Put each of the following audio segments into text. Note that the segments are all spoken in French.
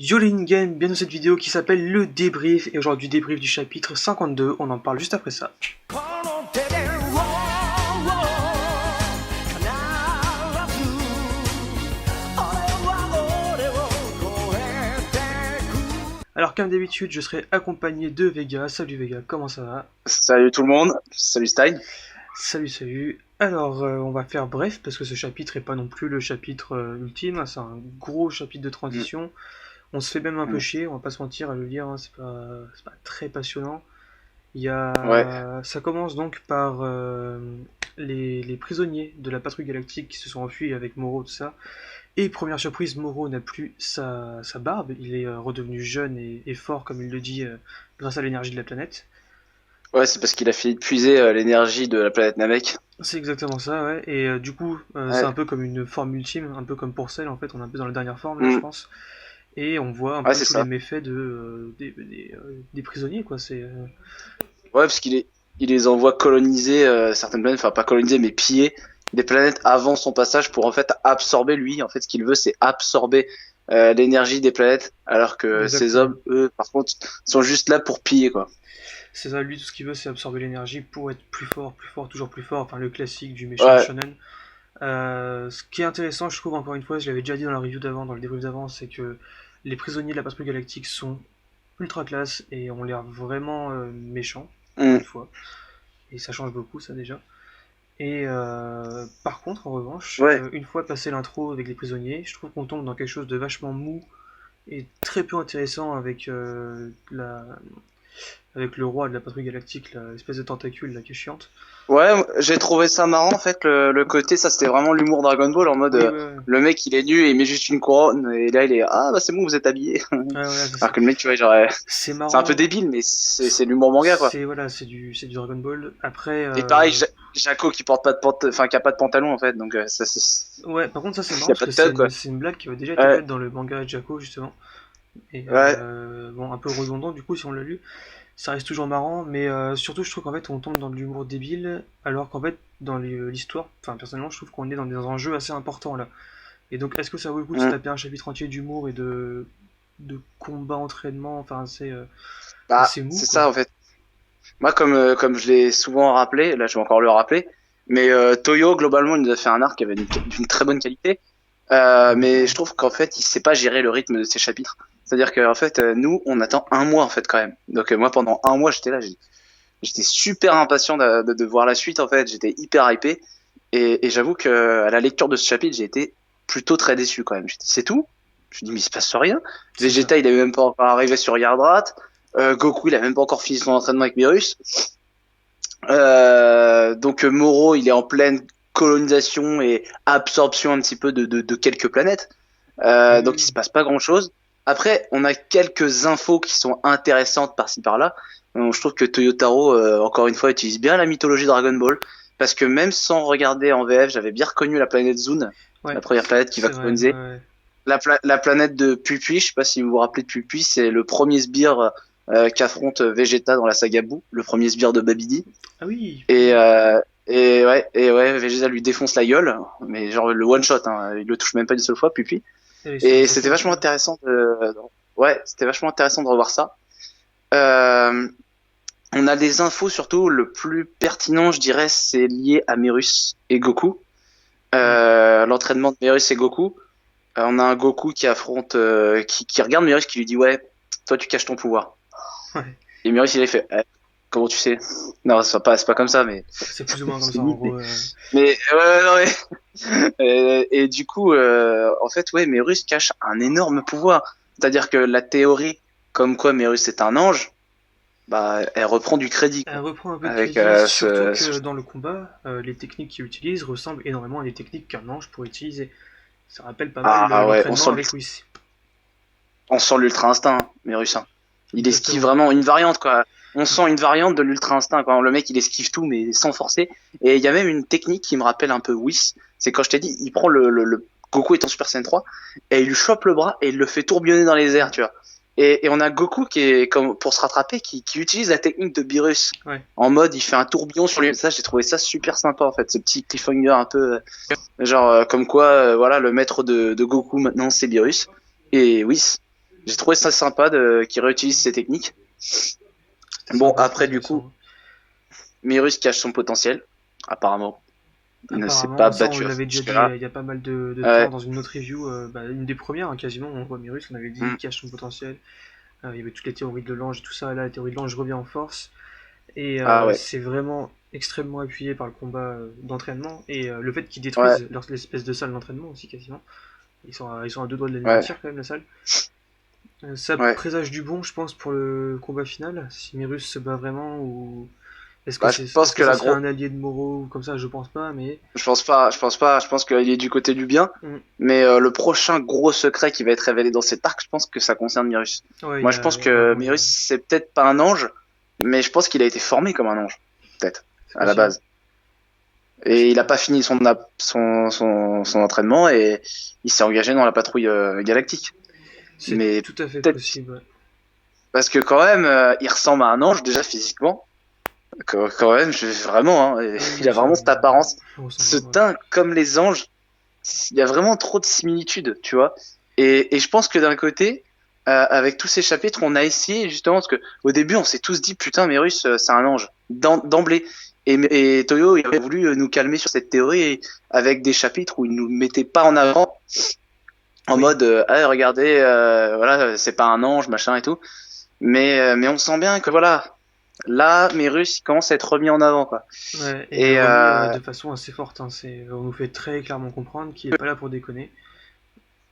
Yo les in-game, bienvenue dans cette vidéo qui s'appelle le débrief, et aujourd'hui débrief du chapitre 52, on en parle juste après ça. Alors comme d'habitude, je serai accompagné de Vega. Salut Vega, comment ça va? Salut tout le monde, salut Stein. Salut. Alors on va faire bref parce que ce chapitre est pas non plus le chapitre ultime, c'est un gros chapitre de transition. On se fait même un peu chier, on va pas se mentir à le lire, hein, c'est pas très passionnant. Ça commence donc par les prisonniers de la patrouille galactique qui se sont enfuis avec Moro, tout ça. Et première surprise, Moro n'a plus sa barbe, il est redevenu jeune et fort, comme il le dit, grâce à l'énergie de la planète. Ouais, c'est parce qu'il a fait puiser l'énergie de la planète Namek. C'est exactement ça, ouais. Et du coup, c'est un peu comme une forme ultime, un peu comme pour Cell, en fait, on est un peu dans la dernière forme, là, je pense. Et on voit un peu tous les méfaits des prisonniers, quoi. Ouais, parce qu'il les envoie coloniser certaines planètes, enfin pas coloniser, mais piller des planètes avant son passage pour en fait absorber lui. En fait, ce qu'il veut, c'est absorber l'énergie des planètes, alors que ces hommes, eux, par contre, sont juste là pour piller, quoi. C'est ça, lui, tout ce qu'il veut, c'est absorber l'énergie pour être plus fort, toujours plus fort. Enfin, le classique du méchant shonen. Ce qui est intéressant, je trouve, encore une fois, je l'avais déjà dit dans la review d'avant, dans le débrief d'avant, c'est que les prisonniers de la patrouille galactique sont ultra classe et ont l'air vraiment méchants, une fois. Et ça change beaucoup, ça, déjà. Et par contre, en revanche, une fois passé l'intro avec les prisonniers, je trouve qu'on tombe dans quelque chose de vachement mou et très peu intéressant avec avec le roi de la patrouille galactique, l'espèce de tentacule là qui est chiante. Ouais, j'ai trouvé ça marrant en fait, le côté, ça c'était vraiment l'humour Dragon Ball en mode le mec il est nu et il met juste une couronne et là il est ah bah c'est bon vous êtes habillé. Alors que le mec tu vois genre c'est marrant. C'est un peu débile mais c'est l'humour manga quoi. C'est du Dragon Ball. Après et pareil Jaco qui porte pas de qui a pas de pantalon en fait donc ça c'est. Ouais, par contre ça c'est marrant parce que c'est une blague qui avait déjà été faite dans le manga Jaco justement. Et bon, un peu redondant du coup si on l'a lu. Ça reste toujours marrant, mais surtout je trouve qu'en fait on tombe dans de l'humour débile, alors qu'en fait dans l'histoire, enfin personnellement je trouve qu'on est dans des enjeux assez importants là. Et donc est-ce que ça vaut le coup de se taper un chapitre entier d'humour et de combat, entraînement, enfin c'est mou. C'est ça en fait. Moi comme je l'ai souvent rappelé, là je vais encore le rappeler, mais Toyo globalement il nous a fait un arc qui avait d'une très bonne qualité. Mais je trouve qu'en fait il sait pas gérer le rythme de ses chapitres. C'est-à-dire qu'en fait nous on attend un mois en fait quand même. Donc moi pendant un mois j'étais là, j'étais super impatient de voir la suite en fait. J'étais hyper hypé et j'avoue que à la lecture de ce chapitre j'ai été plutôt très déçu quand même. J'ai dit c'est tout. Je me dis mais il se passe rien. Vegeta il est même pas encore arrivé sur Yardrat. Goku il a même pas encore fini son entraînement avec Beerus. Donc Moro il est en pleine colonisation et absorption un petit peu de quelques planètes. Donc il se passe pas grand chose. Après, on a quelques infos qui sont intéressantes par-ci par-là. Donc, je trouve que Toyotaro, encore une fois, utilise bien la mythologie Dragon Ball. Parce que même sans regarder en VF, j'avais bien reconnu la planète Zune, la première planète qui va coloniser. La planète de Pupui, je sais pas si vous vous rappelez de Pupui, c'est le premier sbire qu'affronte Vegeta dans la saga Buu, le premier sbire de Babidi. Ah oui. Et Vegeta lui défonce la gueule, mais genre le one shot, hein, il le touche même pas une seule fois, Pupui. Et c'était vachement intéressant c'était vachement intéressant de revoir ça. On a des infos surtout, le plus pertinent, je dirais, c'est lié à Merus et Goku. L'entraînement de Merus et Goku. On a un Goku qui affronte, qui regarde Merus, qui lui dit ouais, toi tu caches ton pouvoir. Et Merus il a fait comment tu sais? Non, c'est pas comme ça, mais c'est plus ou moins comme ça en gros. Mais et du coup, en fait, Merus cache un énorme pouvoir. C'est-à-dire que la théorie, comme quoi Merus est un ange, bah, elle reprend du crédit. Elle reprend un peu de crédit, surtout que dans le combat, les techniques qu'il utilise ressemblent énormément à des techniques qu'un ange pourrait utiliser. Ça rappelle pas mal l'entraînement avec Whis. On sent l'ultra instinct, Merus. Il esquive vraiment une variante, quoi. On sent une variante de l'ultra instinct quand le mec il esquive tout mais sans forcer. Et il y a même une technique qui me rappelle un peu Whis, c'est quand je t'ai dit il prend le Goku est en Super Saiyan 3 et il lui chope le bras et il le fait tourbillonner dans les airs, tu vois. Et on a Goku qui est comme pour se rattraper qui utilise la technique de Beerus. En mode il fait un tourbillon sur lui. Ça j'ai trouvé ça super sympa en fait, ce petit cliffhanger un peu genre comme quoi voilà le maître de Goku maintenant c'est Beerus et Whis. J'ai trouvé ça sympa qu'ils réutilisent ces techniques. Bon, après, du coup, Myrus cache son potentiel, apparemment. Il ne s'est pas Apparemment, ça on battu l'avait déjà dit jusque-là. il y a pas mal de temps Ouais. dans une autre review, une des premières hein, quasiment, on voit Myrus, on avait dit il Mm. cache son potentiel. Il y avait toutes les théories de l'ange et tout ça, là la théorie de l'ange revient en force. Et Ah ouais. c'est vraiment extrêmement appuyé par le combat d'entraînement et le fait qu'ils Ouais. détruisent l'espèce de salle d'entraînement aussi quasiment. Ils sont à deux doigts de Ouais. l'anéantir quand même la salle. Ça Ouais. présage du bon, je pense, pour le combat final. Si Myrus se bat vraiment ou Bah, je pense est-ce que que ça la serait grosse. un allié de Moro ou comme ça, je pense pas, mais Je pense pas, je pense pas, je pense qu'il est du côté du bien. mm. Mais le prochain gros secret qui va être révélé dans cet arc, je pense que ça concerne Myrus. Ouais, Moi, je pense que apparemment, Myrus, c'est peut-être pas un ange, mais je pense qu'il a été formé comme un ange, peut-être, c'est à la possible. base. Et il a pas fini son entraînement et il s'est engagé dans la patrouille galactique. C'est Mais tout à fait peut-être possible. Ouais. parce que quand même, il ressemble à un ange déjà physiquement. Quand même, vraiment, hein, Ah il oui, a vraiment cette apparence, on ressemble ce vraiment. Ouais. teint comme les anges. Il y a vraiment trop de similitudes, tu vois. Et je pense que d'un côté, avec tous ces chapitres, on a essayé justement parce que au début, on s'est tous dit putain, Mérus, c'est un ange d'emblée. Et Toyo, il a voulu nous calmer sur cette théorie avec des chapitres où il nous mettait pas en avant, en Oui. mode, ah, regardez, voilà, c'est pas un ange, machin et tout. Mais on sent bien que voilà, là, Mérus, il commence à être remis en avant, quoi. Ouais, et Et remis de façon assez forte. Hein. On nous fait très clairement comprendre qu'il est pas là pour déconner.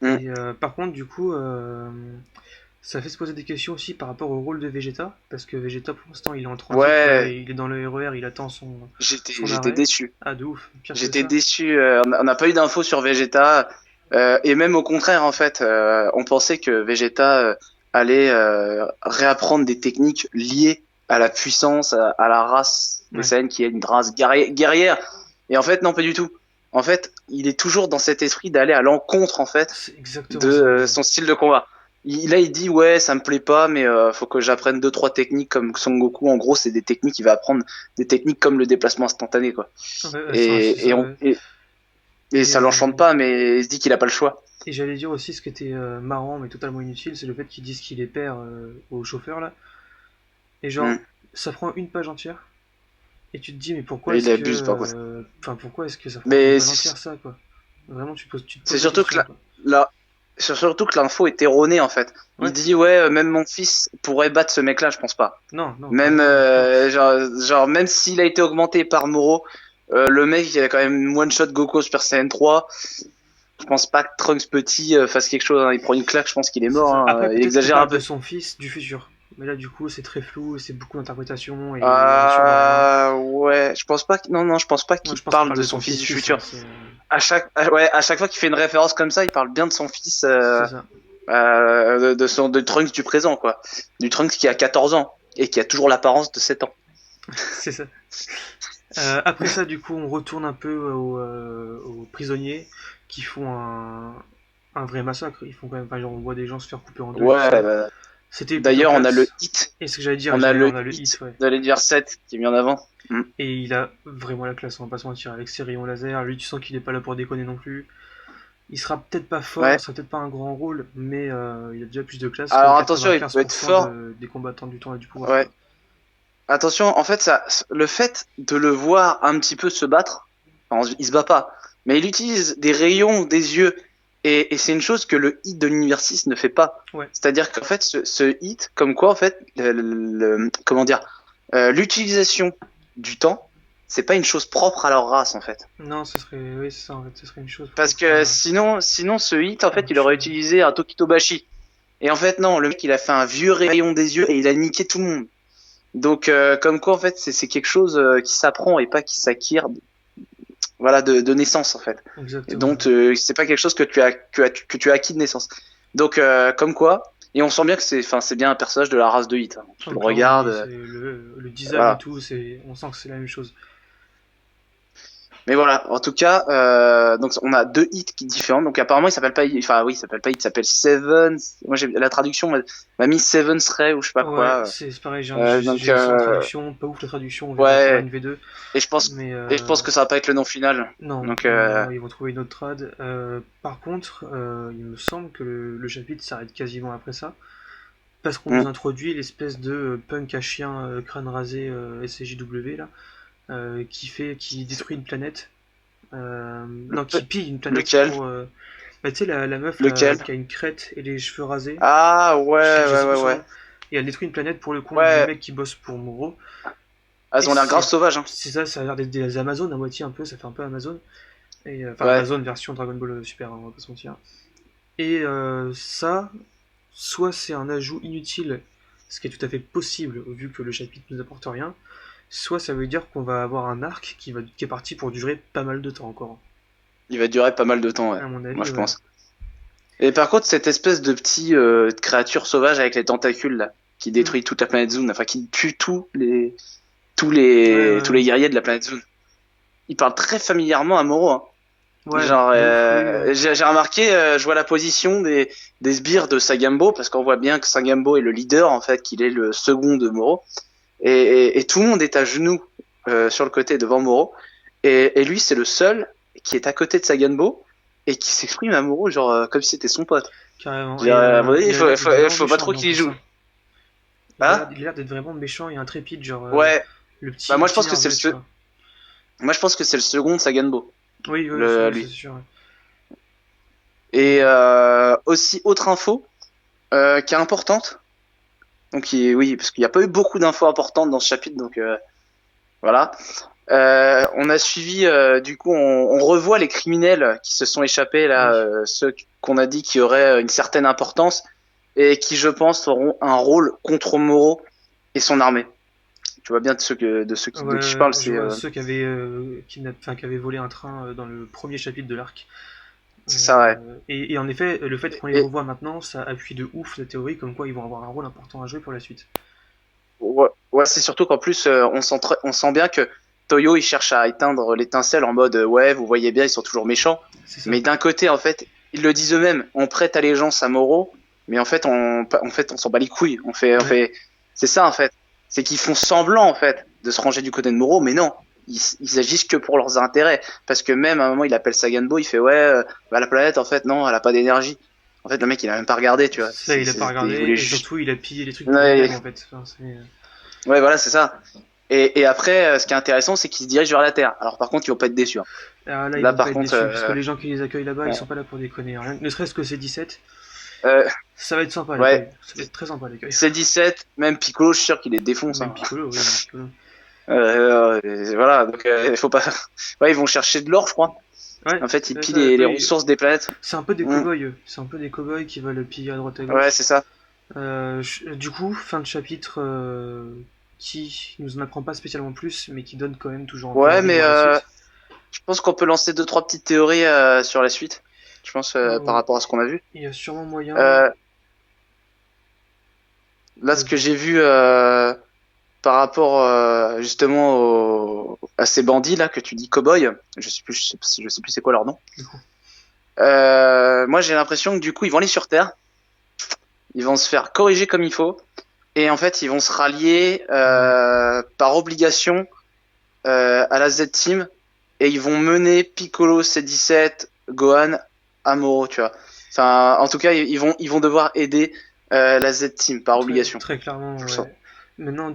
hmm, Et par contre, du coup, ça fait se poser des questions aussi par rapport au rôle de Vegeta, parce que Vegeta pour l'instant il est en transit, là, ouais, il est dans le RER, il attend son j'étais arrêt. déçu. Ah de ouf, pire que J'étais ça. déçu. On n'a pas eu d'infos sur Vegeta. Et même au contraire, en fait, on pensait que Vegeta allait réapprendre des techniques liées à la puissance, à la race des Ouais, Saiyans, qui est une race guerrière. Et en fait, non, pas du tout. En fait, il est toujours dans cet esprit d'aller à l'encontre, en fait, c'est exactement de ça. Ouais. son style de combat. Là, il dit ouais, ça me plaît pas, mais faut que j'apprenne deux trois techniques comme Son Goku. En gros, c'est des techniques. Il va apprendre des techniques comme le déplacement instantané, quoi. Ouais, c'est Et, et, ça. on, Ouais. et Et, ça l'enchante pas, mais il se dit qu'il a pas le choix. et j'allais dire aussi ce qui était marrant mais totalement inutile, c'est le fait qu'ils disent qu'il est père au chauffeur là. Et Hmm. genre, ça prend une page entière. Et tu te dis, mais pourquoi Et il est-ce que. abuse par contre. Enfin, pourquoi est-ce que ça prend une Mais page entière, ça, quoi? Vraiment, tu te c'est poses la surtout que question, quoi. la- surtout que l'info est erronée en fait. Il Ouais, dit ouais, même mon fils pourrait battre ce mec-là, je pense pas. non, non, Même clairement pas. genre même s'il a été augmenté par Moro, le mec il a quand même one shot Goku Super Saiyan 3. Je pense pas que Trunks petit fasse quelque chose, hein. Il prend une claque, je pense qu'il est C'est mort, ça. hein. Après, Il peut-être qu'il exagère un parle de peu. son fils du futur. Mais là, du coup, c'est très flou, c'est beaucoup d'interprétation et on est sûr de rien. Ouais, je pense pas que non, je pense pas Moi, qu'il je pense qu'il parle parle de de son son fils du fils-fils, hein, futur. Ouais, à chaque fois qu'il fait une référence comme ça, il parle bien de son fils, c'est ça. de Trunks du présent, quoi. Du Trunks qui a 14 ans et qui a toujours l'apparence de 7 ans. C'est ça. Après ça, du coup, on retourne un peu aux prisonniers qui font un vrai massacre. Ils font quand même, enfin, genre, on voit des gens se faire couper en deux et tout Ouais, ça. bah, C'était plutôt d'ailleurs, on a le classe. hit. Et ce que j'allais dire, On a le on a le hit, hit ouais. de l'univers 7 qui est mis en avant. Mm. Et il a vraiment la classe, on va pas se mentir, avec ses rayons laser. Lui, tu sens qu'il est pas là pour déconner non plus. Il sera peut-être pas fort, Ouais. ça sera peut-être pas un grand rôle, mais il a déjà plus de classe que Alors attention, il peut être 95% fort. des combattants du temps et du pouvoir, Ouais. quoi. Attention, en fait, le fait de le voir un petit peu se battre, enfin, il se bat pas, mais il utilise des rayons des yeux, et c'est une chose que le hit de l'univers 6 ne fait pas. Ouais, C'est-à-dire qu'en fait, ce hit, comme quoi, en fait, comment dire, l'utilisation du temps, c'est pas une chose propre à leur race, en fait. non, ce serait, oui, c'est ça, en fait, ce serait une chose Parce propre que sinon, ce hit, en à fait, il autre aurait chose. utilisé un Tokitobashi. Et en fait, non, le mec, il a fait un vieux rayon des yeux et il a niqué tout le monde. Donc, comme quoi, en fait, c'est quelque chose qui s'apprend et pas qui s'acquiert, voilà, de naissance, en fait. Et Exactement, donc, ouais. c'est pas quelque chose que tu as acquis de naissance. Donc, comme quoi, et on sent bien que c'est bien un personnage de la race de Hit, hein. Tu Oh, le clairement, regardes, oui, c'est le design et voilà. tout, on sent que c'est la même chose. Mais voilà, en tout cas, donc on a deux hits qui différents. Donc apparemment, il s'appelle pas, enfin oui, il s'appelle pas hit, il s'appelle Seven. Moi, j'ai la traduction m'a mis Seven Ray ou je sais pas Ouais, quoi. c'est pareil, j'ai Donc vu ça en traduction, pas ouf la traduction, on verra qu'il y aura ouais, une V2, et je pense mais et je pense que ça va pas être le nom final. non, Donc non, non, ils vont trouver une autre trad. Par contre, il me semble que le chapitre s'arrête quasiment après ça, parce qu'on nous hmm. introduit l'espèce de punk à chien crâne rasé SCJW là, qui détruit une planète, non, qui pille une planète Lequel? pour... bah, tu sais, la meuf là, Lequel? qui a une crête et les cheveux rasés, Ah ouais, je ouais, sais plus ouais, son ouais. nom, et elle détruit une planète pour le compte du Ouais, mec qui bosse pour Moro. elles Et ont l'air grave sauvages, hein. c'est ça, ça a l'air d'être des Amazones à moitié un peu, ça fait un peu Amazon. Et, enfin, Ouais, Amazon version Dragon Ball Super, hein, on va pas se mentir. Et ça, soit c'est un ajout inutile, ce qui est tout à fait possible vu que le chapitre nous apporte rien, soit ça veut dire qu'on va avoir un arc qui est parti pour durer pas mal de temps encore. il va durer pas mal de temps, ouais. À mon Moi, avis, je ouais. pense. Et par contre, cette espèce de petit créature sauvage avec les tentacules là, qui Mm. détruit toute la planète Zoom, enfin qui tue Ouais, ouais, tous ouais. les guerriers de la planète Zoom. Il parle très familièrement à Moro, hein. Ouais, Genre, de ouf, oui, ouais. j'ai remarqué, je vois la position des sbires de Sagambo, parce qu'on voit bien que Sagambo est le leader, en fait, qu'il est le second de Moro. Et tout le monde est à genoux sur le côté devant Moro. Et lui, c'est le seul qui est à côté de Sagambo et qui s'exprime à Moro, genre, comme si c'était son pote. Carrément. Je veux Et dire, à mon avis, il a l'air d'être vraiment faut pas méchant trop lui en qu'il y plus, joue. hein. Hein? Il a l'air d'être vraiment méchant et intrépide, genre Ouais. Bah, le moi, je petit pense que c'est nerveux, tu vois. moi, je pense que c'est le second de Sagambo, Oui, oui, c'est oui, c'est lui. sûr. Ouais. Et Et, aussi, autre info, qui est importante. Donc, oui, parce qu'il n'y a pas eu beaucoup d'infos importantes dans ce chapitre, donc voilà. On a suivi, du coup, on revoit les criminels qui se sont échappés là, oui. ceux qu'on a dit qui auraient une certaine importance et qui, je pense, auront un rôle contre Moro et son armée. Tu vois bien de qui je Ouais, parle, je c'est vois ceux qui avaient, enfin, qui avaient volé un train dans le premier chapitre de l'arc. ça, ouais. Et en effet, le fait qu'on les Et revoie maintenant, ça appuie de ouf la théorie comme quoi ils vont avoir un rôle important à jouer pour la suite. ouais, ouais, c'est surtout qu'en plus, on sent bien que Toyo il cherche à éteindre l'étincelle en mode ouais, vous voyez bien, ils sont toujours méchants. C'est ça. Mais d'un côté, en fait, ils le disent eux-mêmes, on prête allégeance à Moro, mais en fait, on s'en bat les couilles. Ouais, C'est ça en fait. C'est qu'ils font semblant en fait de se ranger du côté de Moro, mais non, ils agissent que pour leurs intérêts. Parce que même à un moment, il appelle Saganbo, il fait ouais, bah, la planète en fait, non, elle a pas d'énergie. En fait, le mec, il a même pas regardé, tu vois. ça il a pas Il regardé voulait et juste. surtout il a pillé les trucs pour Ouais, lui-même en fait. Enfin, ouais, voilà, c'est ça. Et après, ce qui est intéressant, c'est qu'ils se dirigent vers la Terre. Alors par contre, ils vont pas être déçus, hein. ah, là ils Là, vont pas par être contre, déçus parce que les gens qui les accueillent là-bas ils ouais, sont pas là pour déconner. Rien, ne serait-ce que c'est 17, euh, ça va être sympa ouais, l'accueil. Ça va être très sympa l'accueil. c'est 17, même Piccolo, je suis sûr qu'il les défonce, Même hein. Piccolo, oui, même Piccolo. Voilà, donc il faut pas. Ouais, ils vont chercher de l'or, je crois. Ouais, En fait, ils pillent ça, les oui, ressources des planètes. c'est un peu des Mm. cow-boys, eux. C'est un peu des cow-boys qui veulent piller à droite à Ouais, gauche. c'est ça. Du coup, fin de chapitre qui nous en apprend pas spécialement plus, mais qui donne quand même toujours un peu Ouais, envie de mais voir la suite. je pense qu'on peut lancer deux trois petites théories sur la suite. Je pense par Euh, rapport à ce qu'on a vu. Il y a sûrement moyen. Euh, Là, ce que Vas-y. j'ai vu par rapport justement à ces bandits là que tu dis cow-boy, je sais plus c'est quoi leur nom. Du coup. Moi, j'ai l'impression que du coup, ils vont aller sur Terre, ils vont se faire corriger comme il faut, et en fait, ils vont se rallier Ouais. par obligation à la Z-Team, et ils vont mener Piccolo, C17, Gohan, Amuro, tu vois. Enfin, en tout cas, ils vont devoir aider la Z-Team par obligation. Très clairement, Je le sens. ouais. Maintenant, Je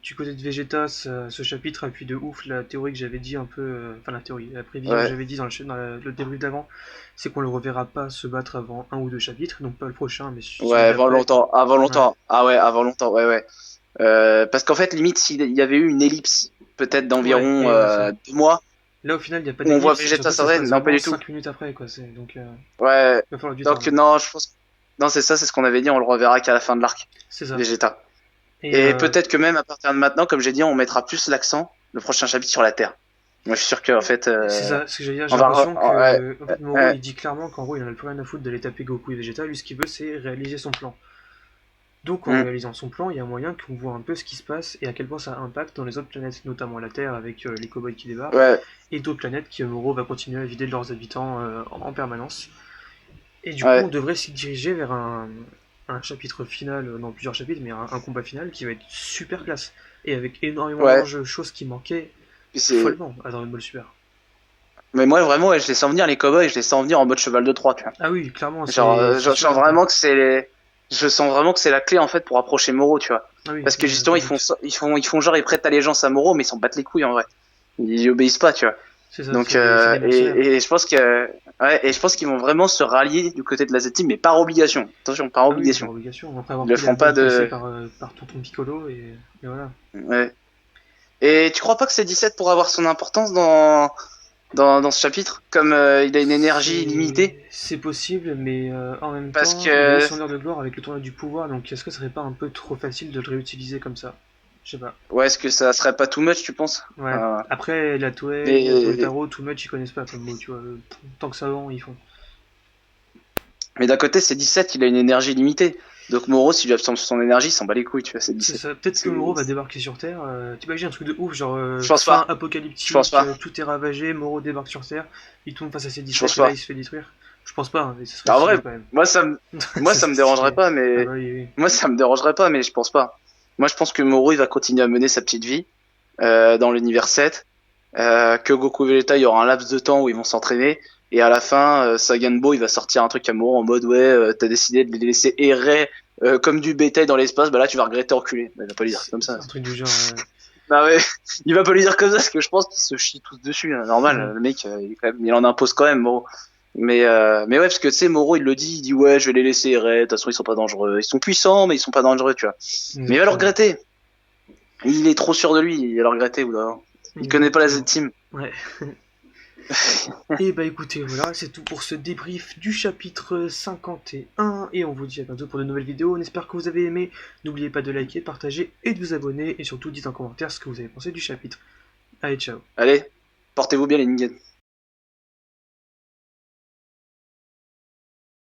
du côté de Vegeta, ce chapitre appuie de ouf la théorie que j'avais dit un peu, enfin la théorie, la prévision que ouais. j'avais dit dans le débrief d'avant, c'est qu'on le reverra pas se battre avant un ou deux chapitres, donc pas le prochain, mais Ouais, celui d'après. avant Ouais, longtemps. Ah ouais, avant longtemps, ouais, ouais. Parce qu'en fait, limite, s'il y avait eu une ellipse, peut-être ouais, d'environ et aussi. 2 mois, Là, au final, il n'y a pas où on voit d'ellipse, et Vegeta surtout, ça se s'entraîner, passe non, pas vraiment du tout. 5 minutes après, quoi. Donc, Ouais, il va falloir du temps, donc là. non, je pense. Non, c'est ça, c'est ce qu'on avait dit, on le reverra qu'à la fin de l'arc, C'est ça. Vegeta. Et Et peut-être que même à partir de maintenant, comme j'ai dit, on mettra plus l'accent, le prochain chapitre, sur la Terre. Moi, je suis sûr qu'en fait, c'est ça, ce que j'allais dire, j'ai on va. l'impression Ouais, que, en fait, Moro, ouais, il dit clairement qu'en gros, il en a plus rien à foutre d'aller taper Goku et Vegeta, lui, ce qu'il veut, c'est réaliser son plan. Donc en réalisant son plan, il y a moyen qu'on voit un peu ce qui se passe et à quel point ça impacte dans les autres planètes, notamment la Terre avec les cow-boys qui débarquent, Ouais, et d'autres planètes qui Moro va continuer à vider de leurs habitants en permanence. Et du coup, on ouais. devrait s'y diriger vers un chapitre final, non plusieurs chapitres, mais un combat final qui va être super classe. Et avec énormément Ouais. d'enjeux, chose qui manquait Puis c'est. follement à Dragon Ball Super. Mais moi, vraiment, ouais, je les sens venir, les cowboys, je les sens venir en mode cheval de Troie, tu vois. Ah oui, clairement, Genre, c'est je sens super cool. vraiment que c'est. Je sens vraiment que c'est la clé, en fait, pour approcher Moro, tu vois. Ah oui, Parce que justement, pas de ils font, doute. ça- ils font genre, ils prêtent allégeance à Moro, mais ils s'en battent les couilles, en vrai. Ils obéissent pas, tu vois. C'est ça, Donc, c'est des mercenaires. et je pense ouais, et je pense qu'ils vont vraiment se rallier du côté de la Z-Team, mais par obligation. Attention, par Ah oui, par obligation. obligation. Après avoir Ils le pris la feront pas balle cassée de. par Tonton Piccolo, et voilà. Ouais. Et tu crois pas que c'est 17 pour avoir son importance dans ce chapitre? Comme il a une énergie limitée? C'est possible, mais en même Parce temps, il a eu que. son heure de gloire avec le tournoi du pouvoir, donc est-ce que ce serait pas un peu trop facile de le réutiliser comme ça? Je sais pas. Ouais, est-ce que ça serait pas too much, tu penses? Ouais. Après, la Toei, Mais, Toetaro, Too Much, ils connaissent pas comme mot, tu vois. Tant que ça vend, ils font. mais d'un côté, c'est 17, il a une énergie limitée. Donc Moro, s'il lui absorbe son énergie, il s'en bat les couilles, tu vois, c'est C'est 17. ça. Peut-être que C'est- Moro va débarquer sur Terre. T'imagines un truc de ouf, genre Je pense fin pas. Je pense apocalyptique, pas. tout est ravagé, Moro débarque sur Terre, il tombe face à ses Je pense 17 et là pas. il se fait détruire. Je pense pas, hein, mais ce serait En stylé vrai, quand même. moi ça me, moi Ça ça me serait dérangerait stylé. pas, Ah mais bah oui, oui. moi ça me dérangerait pas, mais je pense pas. Moi je pense que Moro il va continuer à mener sa petite vie dans l'univers 7, que Goku et Vegeta il y aura un laps de temps où ils vont s'entraîner et à la fin Saganbo il va sortir un truc à Moro en mode ouais t'as décidé de les laisser errer comme du bétail dans l'espace, bah là tu vas regretter enculé. Bah, il va pas lui dire comme ça. C'est un truc du genre. Non mais il va pas lui dire comme ça parce que je pense qu'ils se chient tous dessus, hein. Normal, le mec il en impose quand même Moro. Mais ouais parce que tu sais Moro il dit ouais je vais les laisser errer, de toute façon ils sont pas dangereux, ils sont puissants mais ils sont pas dangereux tu vois. Mais il va le Exactement. regretter, il est trop sûr de lui, il va le regretter ou là. Il connaît pas la Exactement. Z-Team. Ouais. Et bah écoutez, voilà, c'est tout pour ce débrief du chapitre 51. Et on vous dit à bientôt pour de nouvelles vidéos. On espère que vous avez aimé. N'oubliez pas de liker, de partager et de vous abonner. Et surtout, dites en commentaire ce que vous avez pensé du chapitre. Allez, ciao. Allez, portez-vous bien les ninjas.